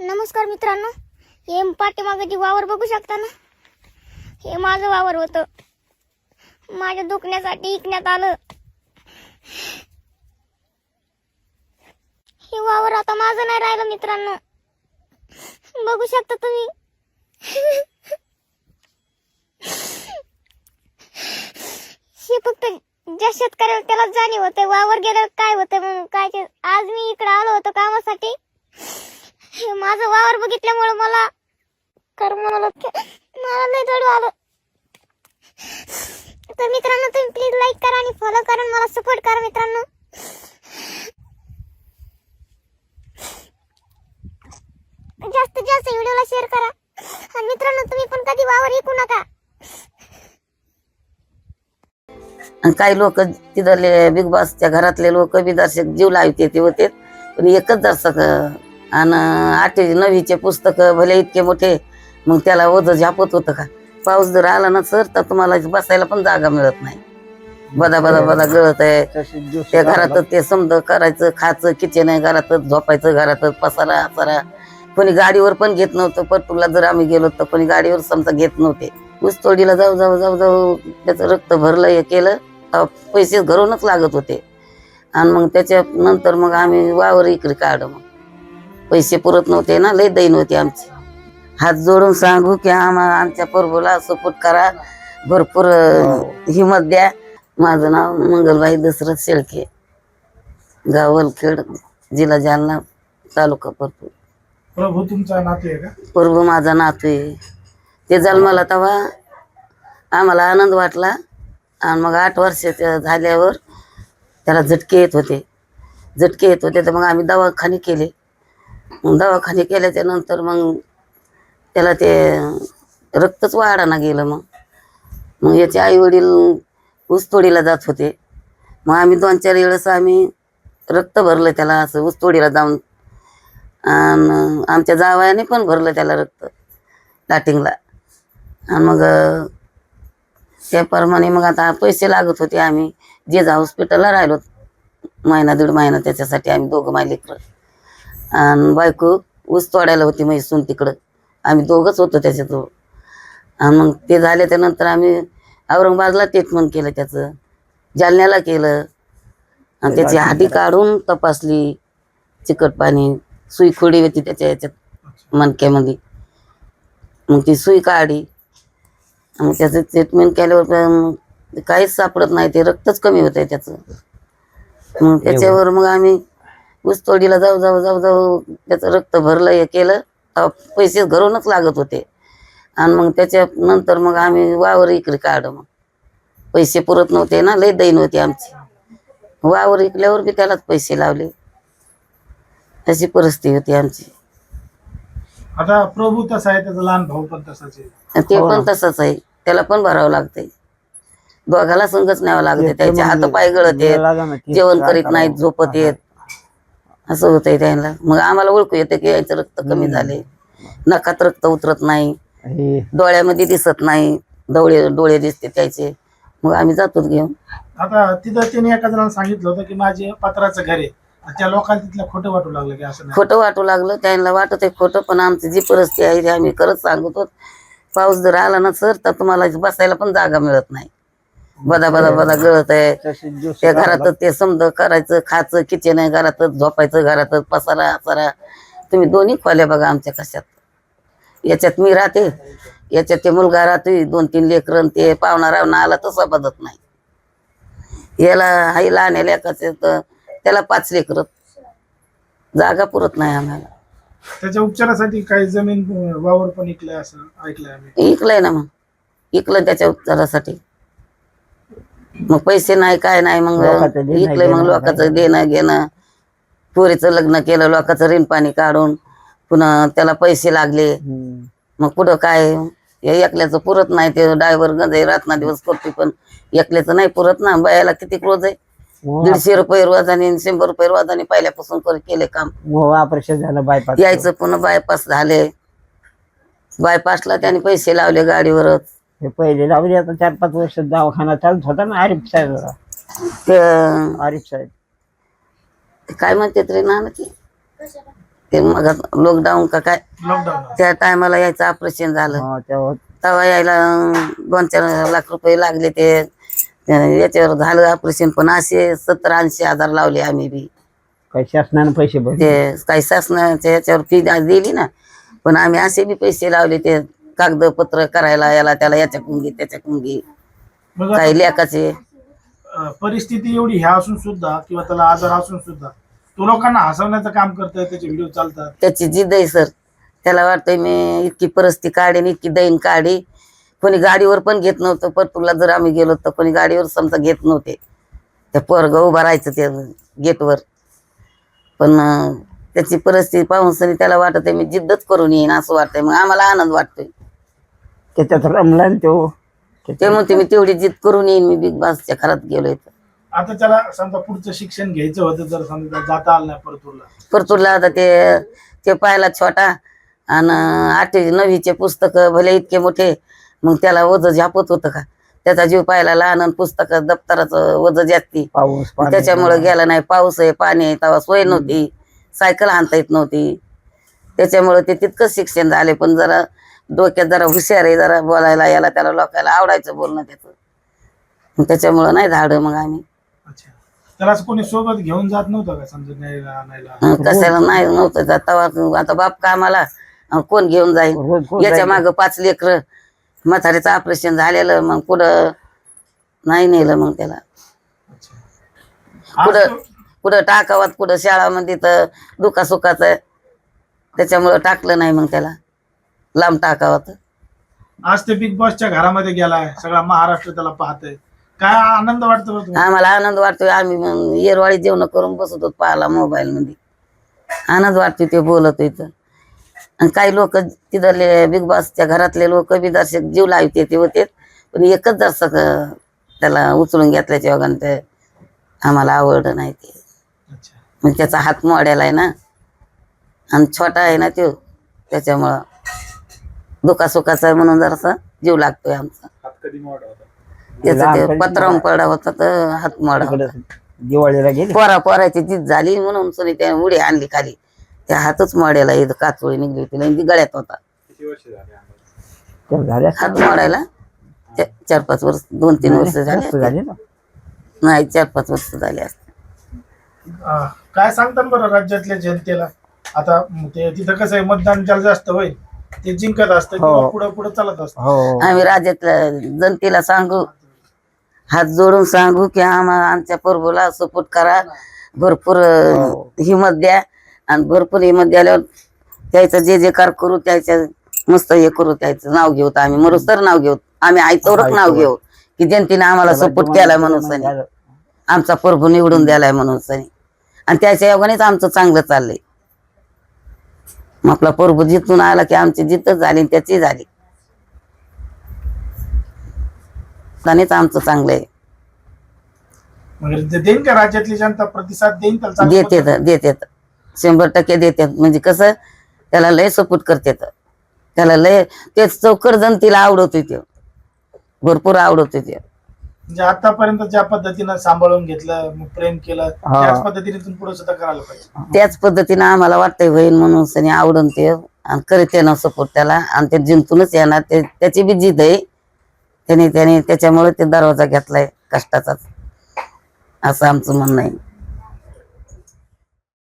नमस्कार मित्रांनो, हे पाठीमागे वावर बघू शकता ना, हे माझं वावर होतं. माझ्या दुखण्यासाठी इकण्यात आलं. हे वावर आता माझं नाही राहिलं मित्रांनो, बघू शकता तुम्ही. हे फक्त ज्या शेतकऱ्याला त्याला जाणीव होते वावर गेल्यावर काय होतं म्हणून. काय आज मी इकडे आलो होतो कामासाठी. माझं वावर बघितल्यामुळे मला लय रडू आलं. तर मित्रांनो, तुम्ही प्लीज लाईक करा आणि फॉलो करा, मला सपोर्ट करा मित्रांनो. जास्तीत जास्त व्हिडिओला शेअर करा. आणि मित्रांनो, तुम्ही पण कधी वावर विकू नका. काही लोक तिथले बिग बॉसच्या घरातले लोक बी दर्शक जीव लावते ते होते, पण एकच दर्शक. आणि 8वी 9वीचे पुस्तक भले इतके मोठे, मग त्याला ओझं झापत होतं का? पाऊस जर आला ना सर, तर तुम्हाला बसायला पण जागा मिळत नाही. बदा बदा बदा गळत आहे. त्या घरातच ते समज करायचं, खायचं, किचन आहे घरातच, झोपायचं घरातच, पसारा पसारा. कोणी गाडीवर पण घेत नव्हतं. परतूरला जर आम्ही गेलो तर कोणी गाडीवर समजा घेत नव्हते. ऊसतोडीला जाऊ जाऊ जाऊ जाऊ त्याचं रक्त भरलं, हे केलं, पैसे घरूनच लागत होते. आणि मग त्याच्या नंतर मग आम्ही वावर इकडे काढ. मग पैसे पुरत नव्हते ना, लय दैन होती आमची. हात जोडून सांगू की आमच्या प्रभूला सपोर्ट करा, भरपूर हिंमत द्या. माझं नाव मंगलबाई दशरथ शेळके, गाव वलखेड, जिल्हा जालना, तालुका परतूर. प्रभू तुमचा नातू आहे का? प्रभू माझा नातू आहे. ते जन्माला तेव्हा आम्हाला आनंद वाटला. आणि मग 8 वर्षाच्या झाल्यावर त्याला झटके येत होते. तर मग आम्ही दवाखाने केले. दवाखाने केल्याच्या नंतर मग त्याला ते रक्तच वाढाना गेलं. मग याचे आई वडील ऊसतोडीला जात होते. मग आम्ही 2-4 वेळेस आम्ही रक्त भरलं त्याला, असं ऊसतोडीला जाऊन. आणि आमच्या जावयाने पण भरलं त्याला रक्त स्टार्टिंगला. आणि मग त्याप्रमाणे मग आता पैसे लागत होते. आम्ही जेजा हॉस्पिटलला राहिलो 1-1.5 महिना. त्याच्यासाठी आम्ही दोघं माय लेकरं. आणि बायको ऊस तोडायला होती मैसून तिकडं. आम्ही दोघंच होतो त्याच्याजवळ. आणि मग ते झाल्याच्या नंतर आम्ही औरंगाबादला ट्रीटमेंट केलं, त्याचं जालन्याला केलं. आणि त्याची हाडी काढून तपासली, चिकट पाणी, सुई खोडी होती त्याच्या याच्यात मणक्यामध्ये. मग ती सुई काढली. मग त्याचं ट्रीटमेंट केल्यावर काहीच सापडत नाही, ते रक्तच कमी होत आहे त्याचं. मग त्याच्यावर मग आम्ही ऊसतोडीला जाऊ जाऊ जाऊ जाऊ त्याचं रक्त भरलं, हे केलं, पैसे घरूनच लागत होते. आणि मग त्याच्या नंतर मग आम्ही वावर इकडे काढ. मग पैसे पुरत नव्हते ना, लय दैन होती आमची. वावर इकल्यावर बी त्यालाच पैसे लावले, अशी परिस्थिती होती आमची. आता प्रभू तसा आहे, त्याचा लहान भाऊ पण तसाच आहे. ते पण तसंच आहे, त्याला पण भरावं लागतंय. दोघाला संगच न्यावं लागते. त्याचे हात पाय गळत येत, जेवण करीत नाहीत, झोपत येत, असं होतंय त्यांना. मग आम्हाला ओळखू येते की याचं रक्त कमी झाले, नखात रक्त उतरत नाही, डोळ्यामध्ये दिसत नाही, डोळे दिसते त्याचे. मग आम्ही जातोच घेऊन. आता तिथं त्याने एका जणांना सांगितलं होतं की माझे पत्राचं घर आहे. त्या लोकांना तिथलं खोटं वाटू लागलं की असं नाही? खोटं वाटू लागलं, त्यांना वाटत आहे खोटं. पण आमची जी परिस्थिती आहे ते आम्ही खरंच सांगतो. पाऊस जर आला ना सर, तर तुम्हाला बसायला पण जागा मिळत नाही. बदा बदा बदा गळत आहे. त्या घरातच ते समज करायचं, खायचं, किचन आहे घरातच, झोपायचं घरातच, पसारा पसारा. तुम्ही दोन्ही खोल्या बघा आमच्या कशात. याच्यात मी राहते, याच्यात ते मुलगा राहते, 2-3 लेकरं. ते पाहुणा रावणा आला तसा बदत नाही. याला आई लहान लेकाचे तर त्याला 5 लेकरं, जागा पुरत नाही आम्हाला. त्याच्या उपचारासाठी काही जमीन वावर पण इकलंय असं ऐकलंय आम्ही. इकलंय ना, मग इकलं त्याच्या उपचारासाठी. मग पैसे नाही काय नाही, मग इकलंय. मग लोकांचं देणं घेणं, पोरीचं लग्न केलं, लोकांचं ऋण पाणी काढून, पुन्हा त्याला पैसे लागले. मग पुढं काय, एकल्याचं पुरत नाही. ते ड्रायव्हर गंजाई रातना दिवस करतो, पण एकल्याचं नाही पुरत ना. बायाला किती रोज आहे, 150 रुपये रोजाने, 100 रुपये रोजाने पहिल्यापासून केले काम. ऑपरेशन झालं बायपास, यायचं पुन्हा बायपास झाले. बायपासला त्याने पैसे लावले गाडीवरच. हे पहिले लावले. आता 4-5 वर्ष दवाखाना चालत होता ना, आरिफ साहेब. ते आरिफ साहेब काय म्हणतात रे ना, ते ते मग लॉकडाऊन का काय लॉकडाऊन त्या टायमाला यायचं ऑपरेशन झालं. तेव्हा तेव्हा यायला 2-4 लाख रुपये लागले. ते याच्यावर झालं ऑपरेशन, पण असे 70-80 हजार लावले आम्ही बी. काही शासनाने पैसे भरले ते काही शासनाच्या याच्यावर फी दिली ना, पण आम्ही असे बी पैसे लावले ते कागदपत्र करायला, याला त्याला याच्याकडून घे त्याच्याकडून घे, मग काही लेखाचे. परिस्थिती एवढी ह्या असून सुद्धा किंवा त्याला आजार असून सुद्धा तो लोकांना हसवण्याचं काम करतोय, त्याचे व्हिडिओ चालतात. त्याची जिद्द आहे सर. त्याला वाटतंय मी इतकी परिस्थिती काढीन, इतकी दैन काढी. कोणी गाडीवर पण घेत नव्हतं. परतूरला जर आम्ही गेलो तर कोणी गाडीवर समजा घेत नव्हते. त्या पोरगं उभं राहायचं त्या गेटवर. पण त्याची परिस्थिती पाहून सनी त्याला वाटत आहे मी जिद्दच करून येईन असं वाटतंय. मग आम्हाला आनंद वाटतोय. त्याच्यात रमला आणि ते म्हणते मी तेवढी जिद्द करून येईन, मी बिग बॉसच्या घरात गेलोय. आता त्याला समजा पुढचं शिक्षण घ्यायचं होतं, जर समजा जाता आलं नाही परतूरला, परतूरला आता ते पाहिला छोटा, आणि 8वी-9वीचे पुस्तक भले इतके मोठे, मग त्याला वजन झापत होतं का? त्याचा जीव पाहिला लहान, आणि पुस्तक दप्तराचं वजन जास्ती. पाऊस पाणी त्याच्यामुळे गेला नाही. पाऊस आहे, पाणी आहे, तेव्हा सोय नव्हती, सायकल आणता येत नव्हती. त्याच्यामुळे ते तितकंच शिक्षण झाले. पण जरा डोक्यात जरा हुशार आहे, जरा बोलायला याला त्याला लोकांना आवडायचं बोलणं त्याचं. त्याच्यामुळं नाही धाडं मग आम्ही. अच्छा, त्याला असं कोणी सोबत घेऊन जात नव्हतं का समजा न्यायला आणायला? कशाला नाही नव्हतं जात तेव्हा. आता बाप कामाला, कोण घेऊन जाईल? रोज कोण याच्या मागं 5 लेकरं, म्हातारीचं ऑपरेशन झालेलं, मग पुढं नाही नेलं मग त्याला. आज पुढं तो- पुढं टाकावात, पुढं शाळामध्ये तर दुखासुखाचं, त्याच्यामुळं टाकलं नाही मग त्याला, लांब टाकावात. आज ते बिग बॉसच्या घरामध्ये गेलाय, सगळा महाराष्ट्र त्याला पाहतोय. काय आनंद वाटतो बरं तुम्हाला? आम्हाला आनंद वाटतोय. आम्ही मग येरवाळी जेवण करून बसत होतो पाहायला मोबाईल मध्ये. आनंद वाटतोय ते बोलतोय तर. आणि काही लोक तिथले बिग बॉसच्या घरातले लोक बी दर्शक जीव लावते ते होते, पण एकच दर्शक त्याला उचलून घेतल्याच्या वगैरे ते आम्हाला आवडलं नाही. ते अच्छा, मग त्याचा हात मोड्याला आहे ना, आणि छोटा आहे ना तो, त्याच्यामुळं दुखासुखाचा म्हणून जरासा जीव लागतोय आमचा. हात कधी मोडा होता? त्याचा ते पत्रावून पडा होता तर हात मोडा होता. दिवाळीला गेले पोराची जीत झाली म्हणून सनी त्या उडी आणली खाली, त्या हातच मोड्याला इथं काचोळी निघली होती आणि ती गळ्यात होता. किती वर्ष झाले? तर झाल्या हात मोडायला 4-5 वर्ष, 2-3 वर्ष झाले जास्त असतील. झाले ना. नाही 4-5 वर्ष झाले असते. काय सांगतात बरं राज्यातल्या जनतेला? आता ते तिथं कसं आहे, मतदान ज्याला जास्त होईल ते जिंकत असतं किंवा पुढे पुढे चालत असतं. हो आम्ही राज्यातल्या जनतेला सांगू, हात जोडून सांगू की आमच्या प्रभूला सपोर्ट करा, भरपूर हिंमत द्या, आणि भरपूर हिंमत द्याल्यावर त्याचं जे जे कार करू, त्याचं मस्त हे करू, त्याचं नाव घेऊ. आम्ही मरुस्तर नाव घेऊ, आम्ही आयतवरच नाव घेऊ की जनतेने आम्हाला सपोर्ट केलाय म्हणून सनी, आमचा प्रभू निवडून द्यालाय म्हणून सनी, आणि त्याच्या योगानेच आमचं चांगलं चाललंय. मग आपला प्रभू जिथून आला की आमची जितच झाली, त्याची झाली, त्यानेच आमचं चांगलं आहे. म्हणजे देईन का राज्यातली जनता प्रतिसाद देईन त्याला? चांगलं मतदान? देतात 100% देतात. म्हणजे कसं त्याला लय सपोर्ट करतात, त्याला लय ते चौकड जनतेला आवडतोय, ते भरपूर आवडतोय. ते म्हणजे आतापर्यंत ज्या पद्धतीनं सांभाळून घेतलं, मग प्रेम केलं, त्याच पद्धतीने तुम्ही पुढे सुद्धा करायला पाहिजे. त्याच पद्धतीनं आम्हाला वाटतंय होईन म्हणून सनी आवडून ते, आणि करते ना सपोर्ट त्याला, आणि ते जिंकूनच येणार. त्याची बी जिद आहे, त्याने त्याच्यामुळे ते दरवाजा घेतलाय कष्टाचाच, असं आमचं म्हणणं आहे.